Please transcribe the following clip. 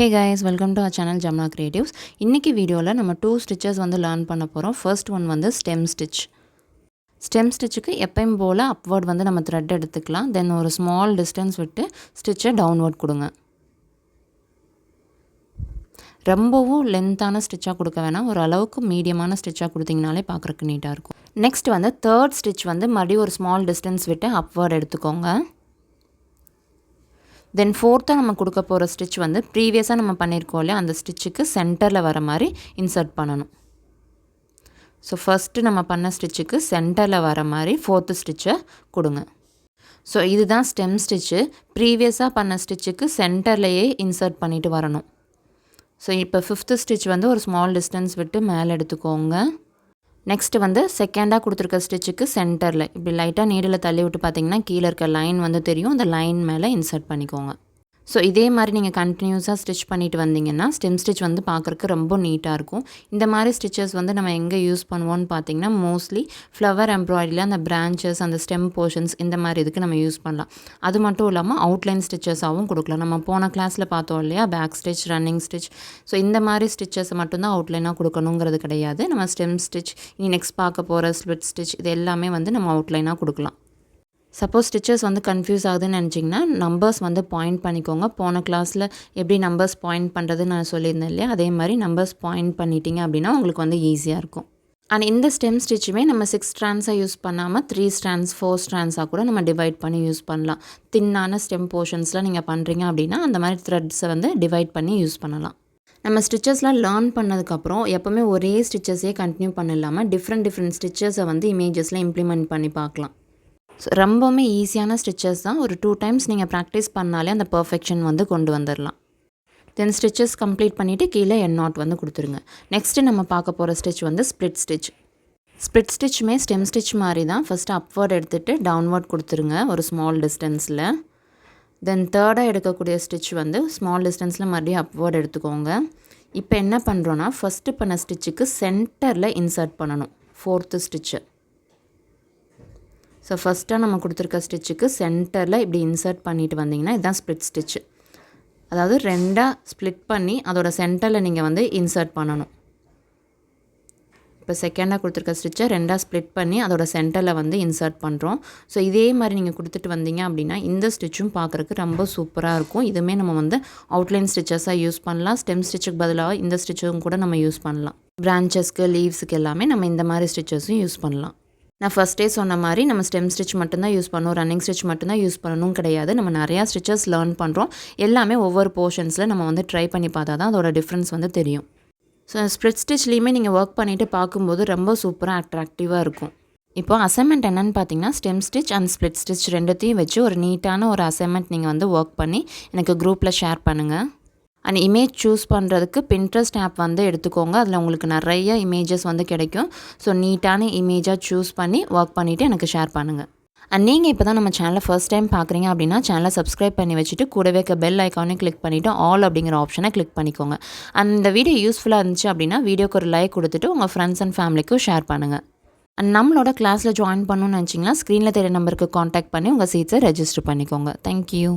Hey guys, welcome to our channel Jamna Creatives. இன்னைக்கு வீடியோல நம்ம 2 stitches வந்து லேர்ன் பண்ண போறோம். First one வந்து stem stitch. Stem stitchக்கு எப்பவும் போல upward வந்து நம்ம thread எடுத்துக்கலாம். Then ஒரு small distance விட்டு stitch downward கொடுங்க. ரொம்பவும் லென்த்தான ஸ்டிட்சா கொடுக்க வேணாம். ஒரு அளவுக்கு மீடியமான ஸ்டிட்சா கொடுத்தீங்கனாலே பார்க்கறதுக்கு நீட்டா இருக்கும். நெக்ஸ்ட் வந்து third stitch வந்து மறுபடியும் ஒரு small distance விட்டு upward எடுத்துக்கோங்க. Then fourth நம்ம கொடுக்க போற ஸ்டிட்ச் வந்து ப்ரீவியஸா நம்ம பண்ணிருக்கோம்ல அந்த ஸ்டிட்ச்க்கு சென்டர்ல வர மாதிரி இன்சர்ட் பண்ணனும். சோ ஃபர்ஸ்ட் நம்ம பண்ண ஸ்டிட்ச்க்கு சென்டர்ல வர மாதிரி fourth ஸ்டிட்சை கொடுங்க. சோ இதுதான் ஸ்டெம் ஸ்டிட்ச். ப்ரீவியஸா பண்ண ஸ்டிட்ச்க்கு சென்டர்லயே இன்சர்ட் பண்ணிட்டு வரணும். சோ இப்போ fifth ஸ்டிட்ச் வந்து ஒரு ஸ்மால் டிஸ்டன்ஸ் விட்டு மேலே எடுத்துக்கோங்க. நெக்ஸ்ட் வந்து செகண்டா கொடுத்திருக்க ஸ்டிட்ச்க்கு சென்டர்ல இப்படி லைட்டா நீடில தள்ளி விட்டு பாத்தீங்கன்னா கீழ இருக்க லைன் வந்து தெரியும். அந்த லைன் மேல இன்சர்ட் பண்ணிக்கோங்க. சோ இதே மாதிரி நீங்க கண்டினியூஸா ஸ்டிட்ச் பண்ணிட்டு வந்தீங்கன்னா ஸ்டெம் ஸ்டிட்ச் வந்து பார்க்கறதுக்கு ரொம்ப நீட்டா இருக்கும். இந்த மாதிரி ஸ்டிட்சஸ் வந்து நம்ம எங்க யூஸ் பண்ணுவோம்னு பாத்தீங்கன்னா மோஸ்ட்லி ஃப்ளவர் எம்ப்ராய்டரில அந்த branches அந்த ஸ்டெம் போர்ஷன்ஸ் இந்த மாதிரி இதுக்கு நம்ம யூஸ் பண்ணலாம். அது மட்டும் இல்லாம அவுட்லைன் ஸ்டிட்சஸாவும் கொடுக்கலாம். நம்ம போன கிளாஸ்ல பார்த்தோம் இல்லையா back stitch, running stitch. So இந்த மாதிரி ஸ்டிட்சஸ் மட்டும் தான் அவுட்லைனா கொடுக்கணும்ங்கிறது கிடையாது. நம்ம ஸ்டெம் ஸ்டிட்ச், இனி நெக்ஸ்ட் பார்க்க போற ஸ்லிட் ஸ்டிட்ச் இது எல்லாமே வந்து நம்ம அவுட்லைனா கொடுக்கலாம். சப்போஸ் ஸ்டிச்சஸ் வந்து கன்ஃபியூஸ் ஆகுதுன்னு நினச்சிங்கன்னா நம்பர்ஸ் வந்து பாயிண்ட் பண்ணிக்கோங்க. போன கிளாஸில் எப்படி நம்பர்ஸ் பாயிண்ட் பண்ணுறதுன்னு நான் சொல்லியிருந்தேன் இல்லையா, அதே மாதிரி நம்பர்ஸ் பாயிண்ட் பண்ணிட்டீங்க அப்படின்னா உங்களுக்கு வந்து ஈஸியாக இருக்கும். அண்ட் இந்த ஸ்டெம் ஸ்டிச்சுமே நம்ம 6 ஸ்ட்ராண்ட்ஸாக யூஸ் பண்ணாமல் 3 ஸ்ட்ராண்ட்ஸ் 4 ஸ்ட்ராண்ட்ஸாக கூட நம்ம டிவைட் பண்ணி யூஸ் பண்ணலாம். தின்னான ஸ்டெம் போர்ஷன்ஸில் நீங்கள் பண்ணுறீங்க அப்படின்னா அந்த மாதிரி த்ரெட்ஸை வந்து டிவைட் பண்ணி யூஸ் பண்ணலாம். நம்ம ஸ்டிச்சஸ்லாம் லேர்ன் பண்ணதுக்கப்புறம் எப்போவுமே ஒரே ஸ்டிச்சஸே கண்டினியூ பண்ணிடலாமல் டிஃப்ரெண்ட் ஸ்டிச்சஸை வந்து இமேஜஸில் இம்ப்ளிமெண்ட் பண்ணி பார்க்கலாம். ரொம்பவுமே ஈஸியான ஸ்டிச்சஸ் தான். ஒரு 2 டைம்ஸ் நீங்கள் ப்ராக்டிஸ் பண்ணாலே அந்த பர்ஃபெக்ஷன் வந்து கொண்டு வந்துடலாம். தென் ஸ்டிச்சஸ் கம்ப்ளீட் பண்ணிவிட்டு கீழே எண்ட் நாட் வந்து கொடுத்துருங்க. நெக்ஸ்ட்டு நம்ம பார்க்க போகிற ஸ்டிச் வந்து ஸ்ப்ளிட் ஸ்டிச். ஸ்ப்ளிட் ஸ்டிச்சுமே ஸ்டெம் ஸ்டிச் மாதிரி தான். ஃபஸ்ட்டு அப்வர்ட் எடுத்துகிட்டு டவுன்வர்ட் கொடுத்துருங்க ஒரு ஸ்மால் டிஸ்டன்ஸில். தென் தேர்டாக எடுக்கக்கூடிய ஸ்டிச் வந்து ஸ்மால் டிஸ்டன்ஸில் மறுபடியும் அப்வர்ட் எடுத்துக்கோங்க. இப்போ என்ன பண்ணுறோன்னா ஃபஸ்ட்டு பண்ண ஸ்டிச்சுக்கு சென்டரில் இன்சர்ட் பண்ணணும் 4th ஸ்டிச்சு. ஸோ ஃபஸ்ட்டாக நம்ம கொடுத்துருக்க ஸ்டிச்சுக்கு சென்டரில் இப்படி இன்சர்ட் பண்ணிட்டு வந்தீங்கன்னா இதுதான் ஸ்ப்ளிட் ஸ்டிச்சு. அதாவது 2ஆக ஸ்ப்ளிட் பண்ணி அதோட சென்டரில் நீங்கள் வந்து இன்சர்ட் பண்ணணும். இப்போ செகண்டாக கொடுத்துருக்க ஸ்டிச்சை 2ஆக ஸ்ப்ளிட் பண்ணி அதோட சென்டரில் வந்து இன்சர்ட் பண்ணுறோம். ஸோ இதே மாதிரி நீங்கள் கொடுத்துட்டு வந்தீங்க அப்படின்னா இந்த ஸ்டிச்சும் பார்க்குறதுக்கு ரொம்ப சூப்பராக இருக்கும். இதுவுமே நம்ம வந்து அவுட்லைன் ஸ்டிச்சஸாக யூஸ் பண்ணலாம். ஸ்டெம் ஸ்டிச்சுக்கு பதிலாக இந்த ஸ்டிச்சும் கூட நம்ம யூஸ் பண்ணலாம். பிரான்ச்சஸ்க்கு, லீவ்ஸுக்கு எல்லாமே நம்ம இந்த மாதிரி ஸ்டிச்சஸும் யூஸ் பண்ணலாம். நான் ஃபஸ்ட்டே சொன்ன மாதிரி நம்ம ஸ்டெம் ஸ்டிச் மட்டும்தான் யூஸ் பண்ணணும், ரன்னிங் ஸ்டிச் மட்டும்தான் யூஸ் பண்ணணும் கிடையாது. நம்ம நிறையா ஸ்டிச்சஸ் லேர்ன் பண்ணுறோம். எல்லாமே ஒவ்வொரு போர்ஷன்ஸில் நம்ம வந்து ட்ரை பண்ணி பார்த்தா தான் அதோட டிஃப்ரென்ஸ் வந்து தெரியும். ஸோ ஸ்ப்ளிட் ஸ்டிச்லேயுமே நீங்கள் ஒர்க் பண்ணிவிட்டு பார்க்கும்போது ரொம்ப சூப்பராக அட்ராக்டிவாக இருக்கும். இப்போ அசைன்மெண்ட் என்னென்னு பார்த்தீங்கன்னா stem stitch and split stitch ரெண்டுத்தையும் வச்சு ஒரு நீட்டான ஒரு அசைன்மெண்ட் நீங்கள் வந்து ஒர்க் பண்ணி எனக்கு குரூப்பில் ஷேர் பண்ணுங்கள். அண்ட் இமேஜ் சூஸ் பண்ணுறதுக்கு Pinterest ஆப் வந்து எடுத்துக்கோங்க. அதில் உங்களுக்கு நிறைய இமேஜஸ் வந்து கிடைக்கும். ஸோ நீட்டான இமேஜாக சூஸ் பண்ணி ஒர்க் பண்ணிவிட்டு எனக்கு ஷேர் பண்ணுங்கள். அண்ட் நீங்கள் இப்போ தான் நம்ம சேனலை ஃபர்ஸ்ட் டைம் பார்க்குறீங்க அப்படின்னா சேனலை சப்ஸ்கிரைப் பண்ணி வச்சுட்டு கூடவே இருக்க பெல் ஐக்கானையும் கிளிக் பண்ணிவிட்டு ஆல் அப்படிங்கிற ஆப்ஷனை கிளிக் பண்ணிக்கோங்க. அண்ட் இந்த வீடியோ யூஸ்ஃபுல்லாக இருந்துச்சு அப்படின்னா வீடியோக்கு ஒரு லைக் கொடுத்துட்டு உங்கள் ஃப்ரெண்ட்ஸ் அண்ட் ஃபேமிலிக்கும் ஷேர் பண்ணுங்கள். அண்ட் நம்மளோட கிளாஸில் ஜாயின் பண்ணணும்னு நினச்சிங்கன்னா ஸ்க்ரீனில் தெரிய நம்பருக்கு காண்டாக்ட் பண்ணி உங்கள் சீட்ஸை ரெஜிஸ்டர் பண்ணிக்கோங்க. தேங்க்யூ.